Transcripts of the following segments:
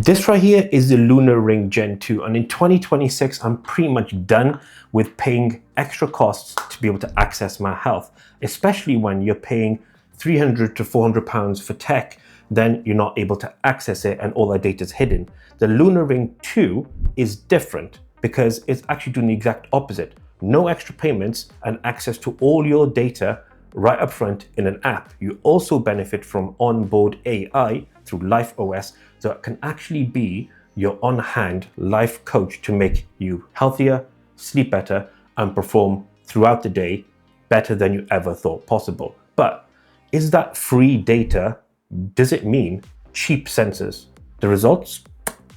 This right here is the Oura Ring Gen 2, and in 2026, I'm pretty much done with paying extra costs to be able to access my health, especially when you're paying £300 to £400 for tech, then you're not able to access it and all that data is hidden. The Oura Ring 2 is different because it's actually doing the exact opposite. No extra payments and access to all your data right up front in an app. You also benefit from onboard AI through LifeOS that can actually be your on-hand life coach to make you healthier, sleep better, and perform throughout the day better than you ever thought possible. But is that free data? Does it mean cheap sensors? The results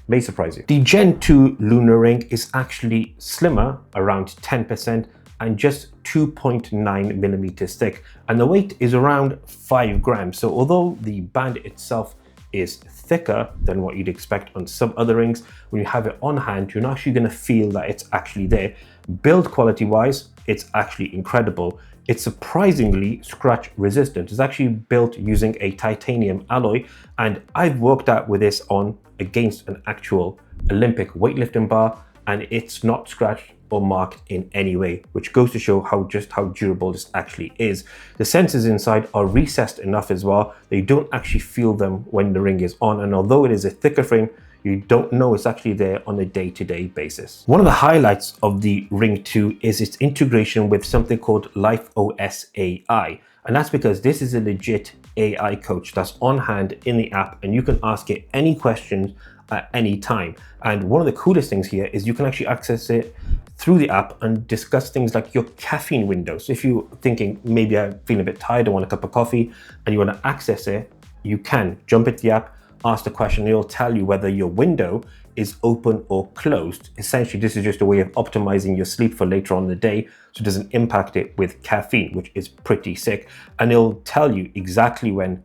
may surprise you. The Gen 2 Oura Ring is actually slimmer, around 10%, and just 2.9 millimeters thick, and the weight is around 5 grams. So although the band itself is thicker than what you'd expect on some other rings, when you have it on hand, you're not actually going to feel that it's actually there. Build quality wise, it's actually incredible. It's surprisingly scratch resistant. It's actually built using a titanium alloy, and I've worked out with this on against an actual Olympic weightlifting bar, and it's not scratched or marked in any way, which goes to show how durable this actually is. The sensors inside are recessed enough as well. They don't actually feel them when the ring is on, and although it is a thicker frame, you don't know it's actually there on a day-to-day basis. One of the highlights of the Ring 2 is its integration with something called LifeOS AI. And that's because this is a legit AI coach that's on hand in the app, and you can ask it any questions at any time. And one of the coolest things here is you can actually access it through the app and discuss things like your caffeine window. So if you're thinking, maybe I'm feeling a bit tired, I want a cup of coffee, and you want to access it, you can jump into the app, ask the question, and it'll tell you whether your window is open or closed. Essentially, this is just a way of optimizing your sleep for later on in the day, so it doesn't impact it with caffeine, which is pretty sick. And it'll tell you exactly when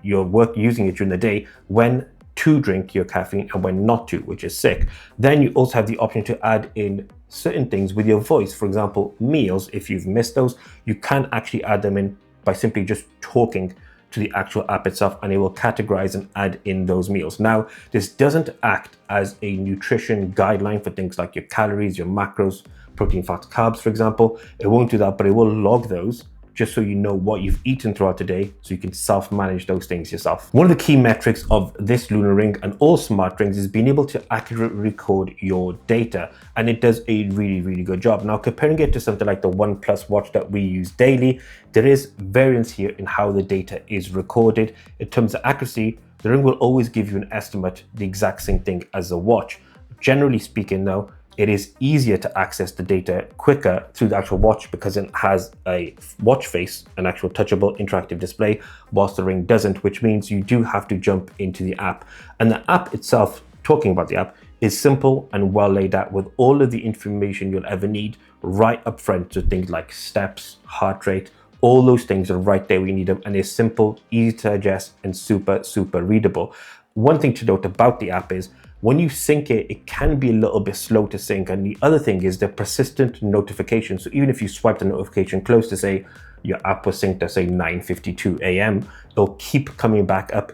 you're using it during the day, when to drink your caffeine and when not to, which is sick. Then you also have the option to add in certain things with your voice. For example, meals, if you've missed those, you can actually add them in by simply just talking to the actual app itself, and it will categorize and add in those meals. Now, this doesn't act as a nutrition guideline for things like your calories, your macros, protein, fats, carbs, for example. It won't do that, but it will log those just so you know what you've eaten throughout the day, so you can self-manage those things yourself. One of the key metrics of this Oura Ring and all smart rings is being able to accurately record your data, and it does a really, really good job. Now, comparing it to something like the OnePlus watch that we use daily, there is variance here in how the data is recorded. In terms of accuracy, the ring will always give you an estimate, the exact same thing as a watch. Generally speaking though, it is easier to access the data quicker through the actual watch because it has a watch face, an actual touchable interactive display, whilst the ring doesn't, which means you do have to jump into the app. And the app itself, talking about the app, is simple and well laid out with all of the information you'll ever need right up front. So things like steps, heart rate, all those things are right there where you need them, and they're simple, easy to digest, and super, super readable. One thing to note about the app is when you sync it, it can be a little bit slow to sync. And the other thing is the persistent notification. So even if you swipe the notification close to say your app was synced at say 9:52 a.m., it'll keep coming back up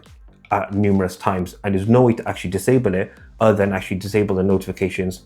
at numerous times. And there's no way to actually disable it other than actually disable the notifications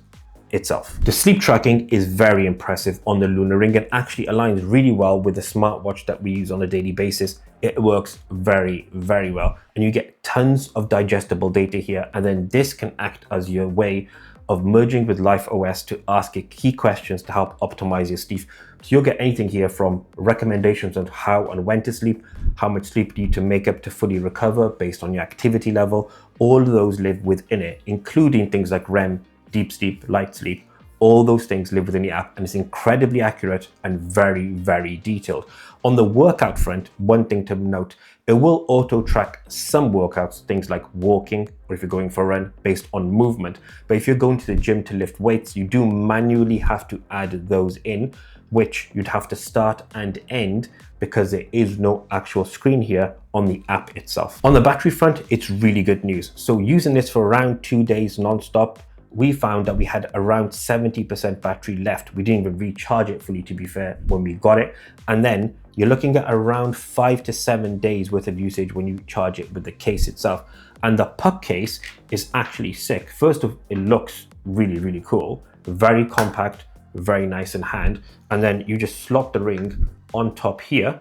itself. The sleep tracking is very impressive on the Oura Ring and actually aligns really well with the smartwatch that we use on a daily basis. It works very, very well, and you get tons of digestible data here, and then this can act as your way of merging with LifeOS to ask it key questions to help optimize your sleep. So you'll get anything here from recommendations on how and when to sleep, how much sleep you need to make up to fully recover based on your activity level. All of those live within it, including things like REM, deep sleep, light sleep. All those things live within the app, and it's incredibly accurate and very, very detailed. On the workout front, one thing to note, it will auto track some workouts, things like walking, or if you're going for a run, based on movement. But if you're going to the gym to lift weights, you do manually have to add those in, which you'd have to start and end because there is no actual screen here on the app itself. On the battery front, it's really good news. So using this for around 2 days non-stop, we found that we had around 70% battery left. We didn't even recharge it fully, to be fair, when we got it. And then you're looking at around 5 to 7 days worth of usage when you charge it with the case itself. And the puck case is actually sick. First of all, it looks really, really cool, very compact, very nice in hand. And then you just slot the ring on top here.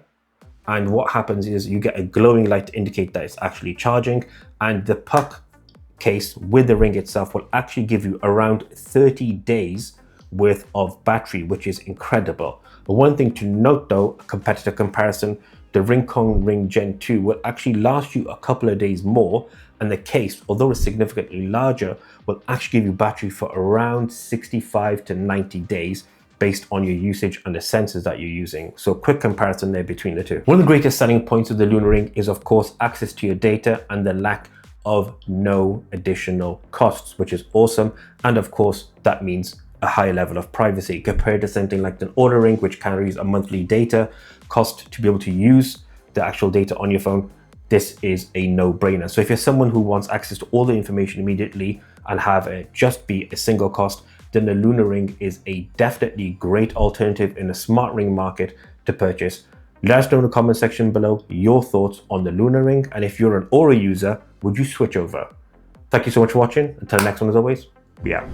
And what happens is you get a glowing light to indicate that it's actually charging. And the puck case with the ring itself will actually give you around 30 days worth of battery, which is incredible. But one thing to note though, a competitor comparison, the Ring Gen 2 will actually last you a couple of days more, and the case, although it's significantly larger, will actually give you battery for around 65 to 90 days based on your usage and the sensors that you're using. So quick comparison there between the two. One of the greatest selling points of the Oura Ring is of course access to your data and the lack of no additional costs, which is awesome. And of course, that means a higher level of privacy compared to something like an Oura Ring, which carries a monthly data cost to be able to use the actual data on your phone. This is a no-brainer. So if you're someone who wants access to all the information immediately and have it just be a single cost, then the Oura Ring is a definitely great alternative in the smart ring market to purchase. Let us know in the comment section below your thoughts on the Oura Ring, and if you're an Oura user, would you switch over? Thank you so much for watching. Until the next one, as always, be out.